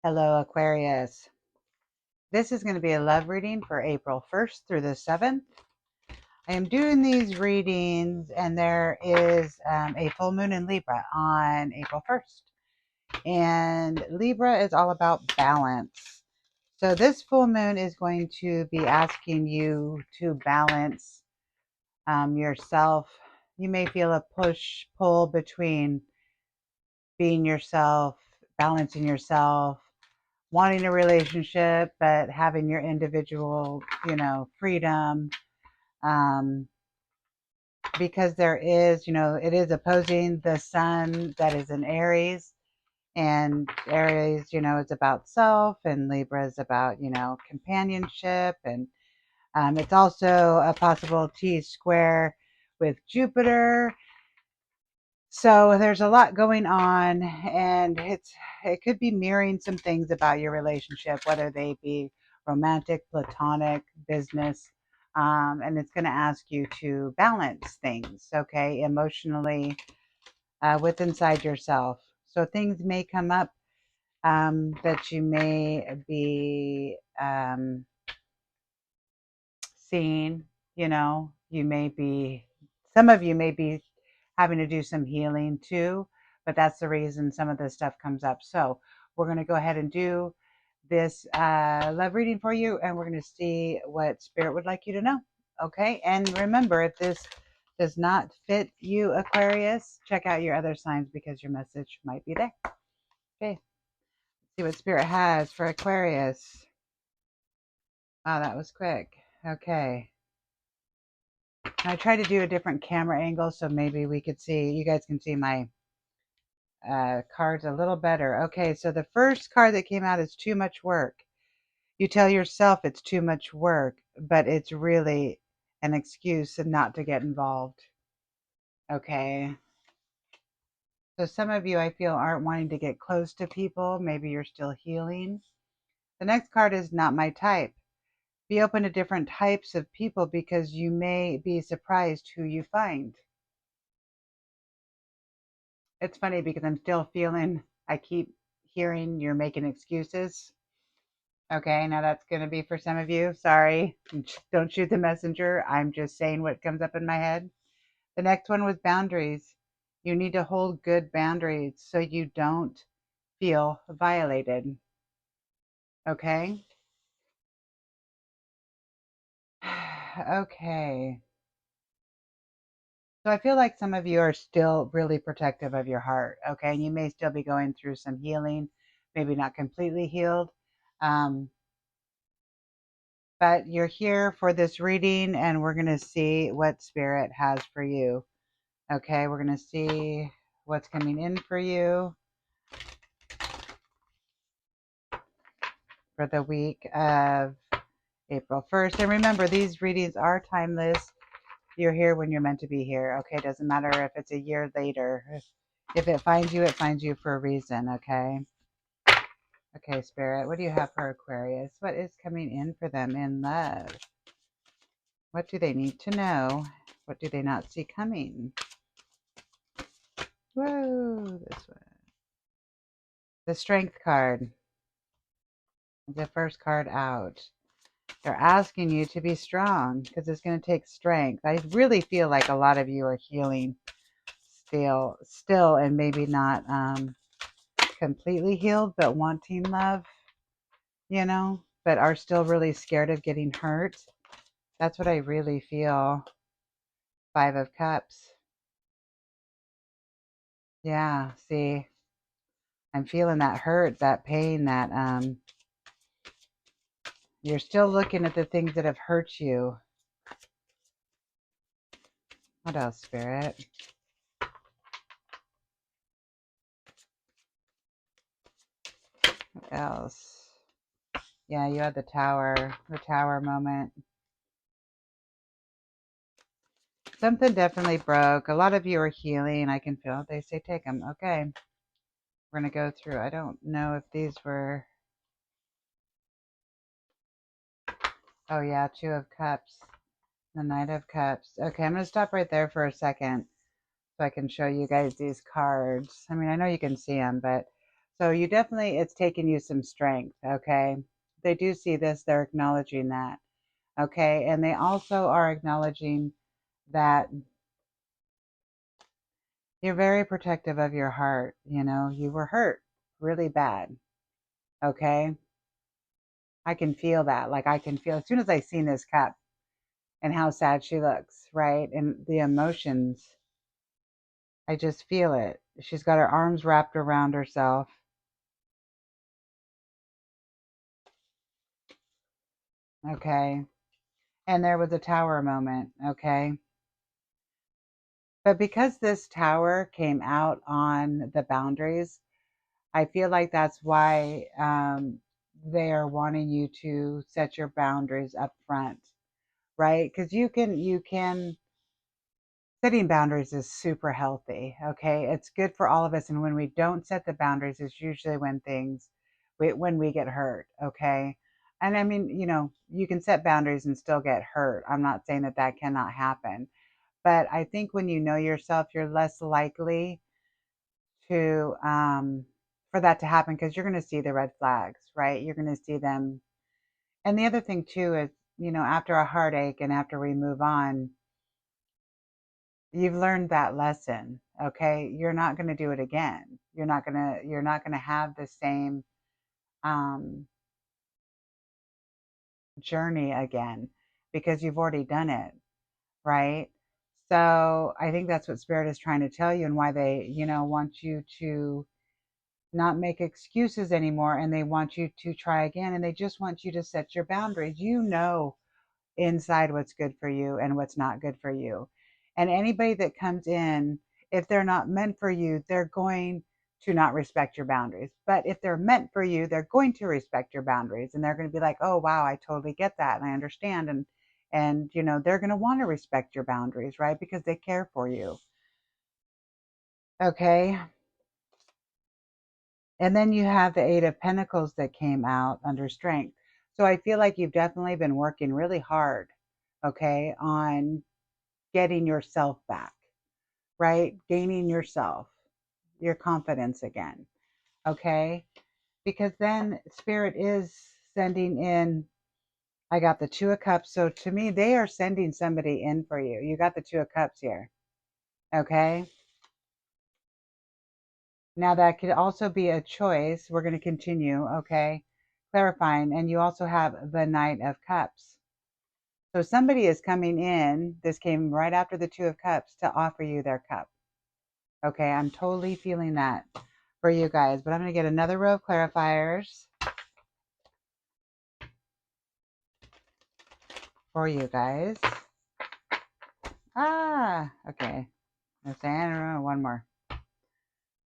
Hello, Aquarius. This is going to be a love reading for April 1st through the 7th. I am doing these readings, and there is a full moon in Libra on April 1st. And Libra is all about balance. So this full moon is going to be asking you to balance yourself. You may feel a push-pull between being yourself, balancing yourself, wanting a relationship, but having your individual, freedom. Um, because there is, it is opposing the sun that is in Aries. And Aries, is about self, and Libra is about, companionship. And it's also a possible T square with Jupiter. So there's a lot going on, and it could be mirroring some things about your relationship, whether they be romantic, platonic, business, and it's going to ask you to balance things, okay, emotionally, with inside yourself. So things may come up that you may be seeing. You may be, some of you may be having to do some healing too, but that's the reason some of this stuff comes up. So we're going to go ahead and do this love reading for you, and we're going to see what Spirit would like you to know. Okay. And remember, if this does not fit you, Aquarius, check out your other signs because your message might be there. Okay. See what Spirit has for Aquarius. Wow, that was quick. Okay. I tried to do a different camera angle so maybe we could see, you guys can see my cards a little better. Okay, so the first card that came out is too much work. You tell yourself it's too much work, but it's really an excuse not to get involved. Okay. So some of you, I feel, aren't wanting to get close to people. Maybe you're still healing. The next card is not my type. Be open to different types of people because you may be surprised who you find. It's funny because I'm still feeling, I keep hearing you're making excuses. Okay, now that's going to be for some of you. Sorry. Don't shoot the messenger. I'm just saying what comes up in my head. The next one was boundaries. You need to hold good boundaries so you don't feel violated. Okay? Okay. So I feel like some of you are still really protective of your heart. Okay? And you may still be going through some healing, maybe not completely healed. Um, but you're here for this reading, and we're going to see what Spirit has for you. Okay, we're going to see what's coming in for you for the week of April 1st. And remember, these readings are timeless. You're here when you're meant to be here. Okay, it doesn't matter if it's a year later. If it finds you for a reason. Okay. Okay, Spirit, what do you have for Aquarius? What is coming in for them in love? What do they need to know? What do they not see coming? Whoa, this one. The Strength card. The first card out. They're asking you to be strong because it's going to take strength. I really feel like a lot of you are healing still, and maybe not completely healed, but wanting love, but are still really scared of getting hurt. That's what I really feel. 5 of Cups. Yeah, see, I'm feeling that hurt, that pain, that you're still looking at the things that have hurt you. What else, Spirit? What else? Yeah, you had the tower moment. Something definitely broke. A lot of you are healing. I can feel it. They say take them. Okay. We're going to go through. I don't know if these were... Oh, yeah, 2 of Cups. The Knight of Cups. Okay, I'm going to stop right there for a second so I can show you guys these cards. I mean, I know you can see them, but... So you definitely, it's taken you some strength, okay? They do see this, they're acknowledging that, okay? And they also are acknowledging that you're very protective of your heart. You know, you were hurt really bad, okay? I can feel that. Like I can feel as soon as I seen this cup and how sad she looks, right? And the emotions, I just feel it. She's got her arms wrapped around herself. Okay. And there was a tower moment. Okay. But because this tower came out on the boundaries, I feel like that's why they are wanting you to set your boundaries up front, right? Because you can setting boundaries is super healthy. Okay, it's good for all of us, and when we don't set the boundaries is usually when when we get hurt. Okay, and I mean, you know, you can set boundaries and still get hurt. I'm not saying that that cannot happen, but I think when you know yourself, you're less likely to for that to happen, because you're going to see the red flags, right? You're going to see them. And the other thing too is, you know, after a heartache and after we move on, you've learned that lesson. Okay, you're not going to do it again. You're not going to have the same um journey again, because you've already done it, right? So I think that's what spirit is trying to tell you, and why they, you know, want you to not make excuses anymore, and they want you to try again, and they just want you to set your boundaries. You know inside what's good for you and what's not good for you. And anybody that comes in, if they're not meant for you, they're going to not respect your boundaries. But if they're meant for you, they're going to respect your boundaries, and they're going to be like, "Oh, wow, I totally get that and I understand." And you know, they're going to want to respect your boundaries, right? Because they care for you. Okay? And then you have the 8 of Pentacles that came out under strength. So I feel like you've definitely been working really hard, okay, on getting yourself back, right? Gaining yourself, your confidence again, okay? Because then Spirit is sending in, I got the 2 of Cups. So to me, they are sending somebody in for you. You got the 2 of Cups here, okay? Now that could also be a choice. We're going to continue, okay? Clarifying. And you also have the Knight of Cups. So somebody is coming in, this came right after the 2 of Cups, to offer you their cup. Okay, I'm totally feeling that for you guys. But I'm going to get another row of clarifiers for you guys. Okay. One more.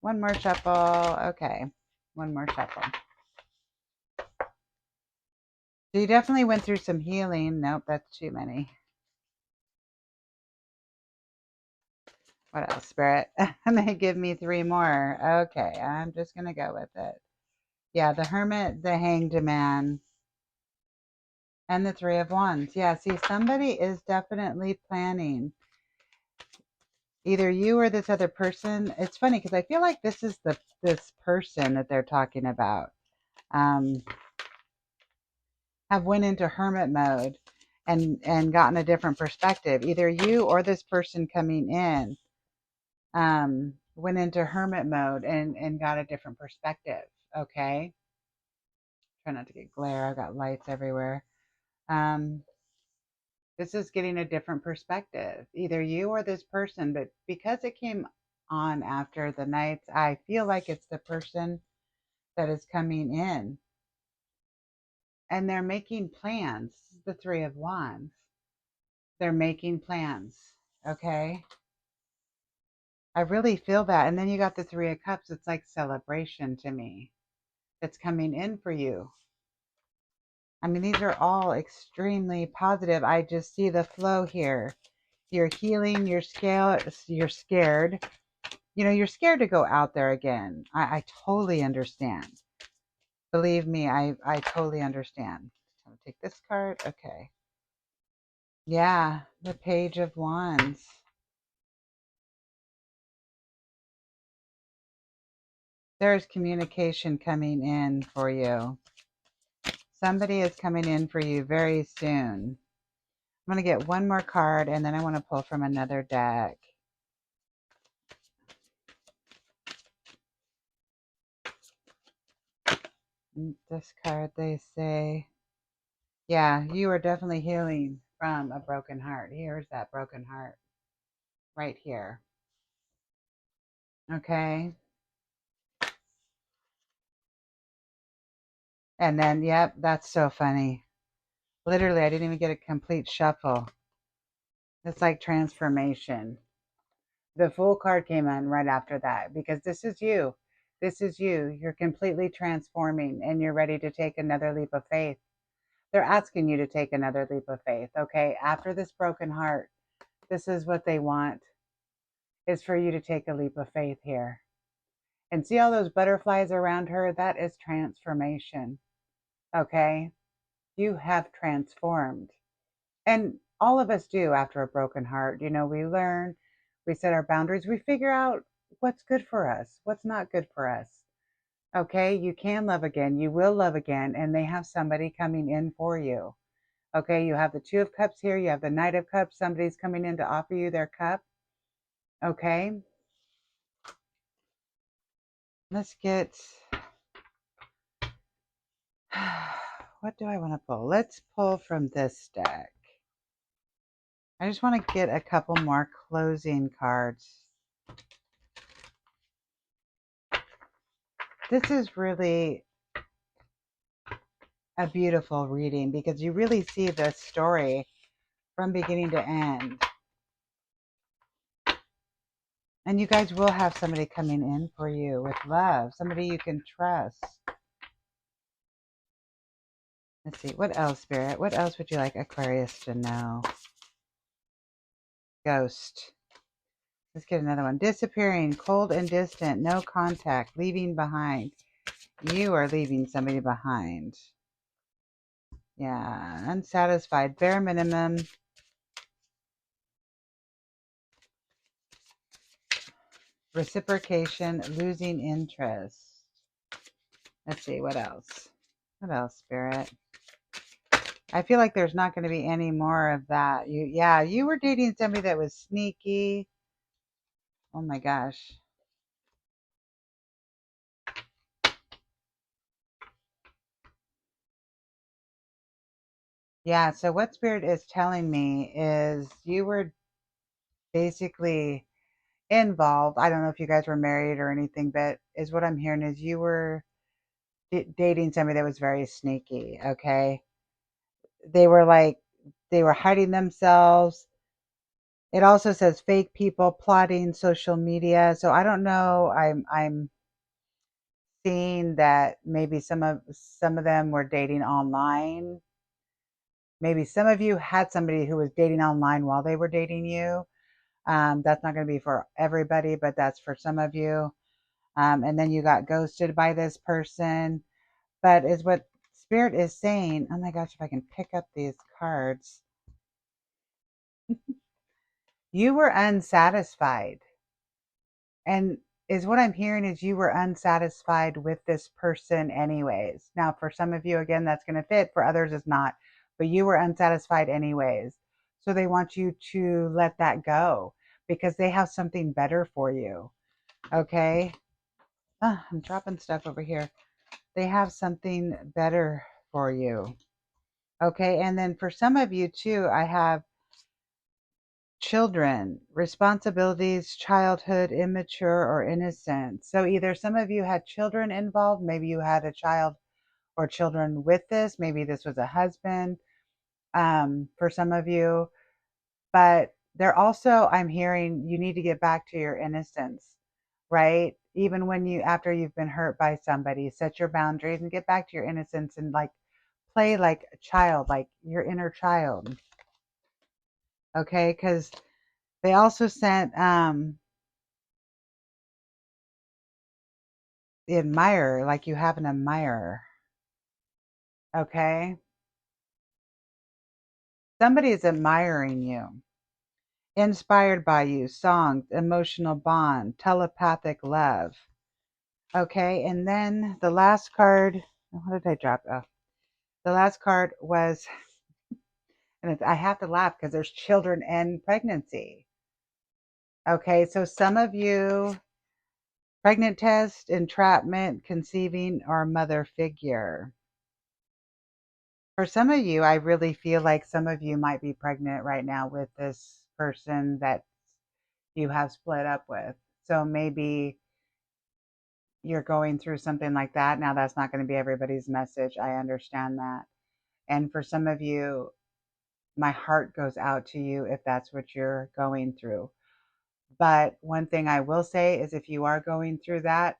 One more shuffle. Okay. One more shuffle. So you definitely went through some healing. Nope, that's too many. What else, Spirit? They give me 3 more. Okay, I'm just going to go with it. Yeah, the Hermit, the Hanged Man, and the 3 of Wands. Yeah, see, somebody is definitely planning. Either you or this other person. It's funny because I feel like this is this person that they're talking about. Have went into hermit mode and gotten a different perspective. Either you or this person coming in went into hermit mode and got a different perspective. Okay. Try not to get glare. I've got lights everywhere. Um, this is getting a different perspective. Either you or this person, but because it came on after the nights, I feel like it's the person that is coming in, and they're making plans. This is the 3 of Wands. They're making plans. Okay. I really feel that. And then you got the 3 of Cups. It's like celebration to me. That's coming in for you. I mean, these are all extremely positive. I just see the flow here. You're healing, you're scared. You know, you're scared to go out there again. I totally understand. Believe me, I totally understand. I'll take this card. Okay. Yeah, the Page of Wands. There's communication coming in for you. Somebody is coming in for you very soon. I'm going to get one more card, and then I want to pull from another deck. This card, they say, yeah, you are definitely healing from a broken heart. Here's that broken heart right here. Okay. And then, yep, that's so funny. Literally, I didn't even get a complete shuffle. It's like transformation. The Fool card came in right after that because this is you. This is you. You're completely transforming and you're ready to take another leap of faith. They're asking you to take another leap of faith, okay? After this broken heart, this is what they want, is for you to take a leap of faith here. And see all those butterflies around her? That is transformation, okay? You have transformed. And all of us do after a broken heart. You know, we learn, we set our boundaries, we figure out what's good for us, what's not good for us. Okay, you can love again, you will love again, and they have somebody coming in for you. Okay, you have the Two of Cups here, you have the Knight of Cups, somebody's coming in to offer you their cup. Okay, let's get, what do I want to pull? Let's pull from this deck. I just want to get a couple more closing cards. This is really a beautiful reading because you really see the story from beginning to end. And you guys will have somebody coming in for you with love, somebody you can trust. Let's see, what else, Spirit? What else would you like Aquarius to know? Ghost. Let's get another one. Disappearing, cold and distant, no contact, leaving behind. You are leaving somebody behind. Yeah, unsatisfied, bare minimum. Reciprocation, losing interest. Let's see, what else? What else, Spirit? I feel like there's not going to be any more of that. You were dating somebody that was sneaky. Oh my gosh. Yeah, so what Spirit is telling me is you were basically involved. I don't know if you guys were married or anything, but is what I'm hearing is you were dating somebody that was very sneaky, okay? They were like, they were hiding themselves. It also says fake people plotting social media. So I don't know. I'm seeing that maybe some of them were dating online. Maybe some of you had somebody who was dating online while they were dating you. That's not going to be for everybody, but that's for some of you. And then you got ghosted by this person. But is what Spirit is saying. Oh my gosh, if I can pick up these cards. You were unsatisfied. And is what I'm hearing is you were unsatisfied with this person anyways. Now, for some of you, again, that's going to fit. For others, it's not. But you were unsatisfied anyways. So they want you to let that go because they have something better for you. Okay? I'm dropping stuff over here. They have something better for you. Okay? And then for some of you, too, I have children, responsibilities, childhood, immature, or innocent. So either some of you had children involved, maybe you had a child or children with this, maybe this was a husband for some of you. But they're also, I'm hearing you need to get back to your innocence, right? Even when after you've been hurt by somebody, set your boundaries and get back to your innocence and like play like a child, like your inner child. Okay, because they also sent the admirer, like you have an admirer. Okay, somebody is admiring you, inspired by you, songs, emotional bond, telepathic love. Okay, and then the last card, what did I drop? Oh, the last card was, and I have to laugh because there's children and pregnancy. Okay, so some of you, pregnant test, entrapment, conceiving, or mother figure. For some of you, I really feel like some of you might be pregnant right now with this person that you have split up with. So maybe you're going through something like that. Now, that's not going to be everybody's message. I understand that. And for some of you, my heart goes out to you if that's what you're going through. But one thing I will say is if you are going through that,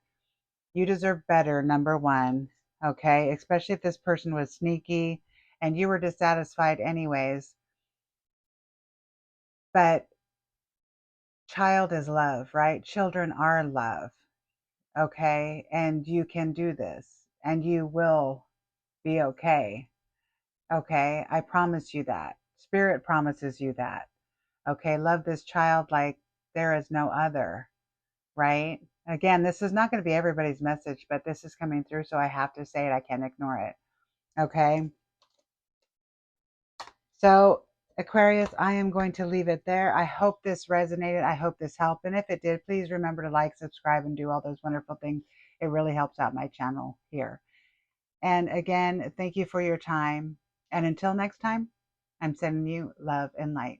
you deserve better, number one. Okay. Especially if this person was sneaky and you were dissatisfied anyways. But child is love, right? Children are love. Okay. And you can do this and you will be okay. Okay. I promise you that. Spirit promises you that. Okay. Love this child like there is no other, right? Again, this is not going to be everybody's message, but this is coming through. So I have to say it. I can't ignore it. Okay. So, Aquarius, I am going to leave it there. I hope this resonated. I hope this helped. And if it did, please remember to like, subscribe, and do all those wonderful things. It really helps out my channel here. And again, thank you for your time. And until next time, I'm sending you love and light.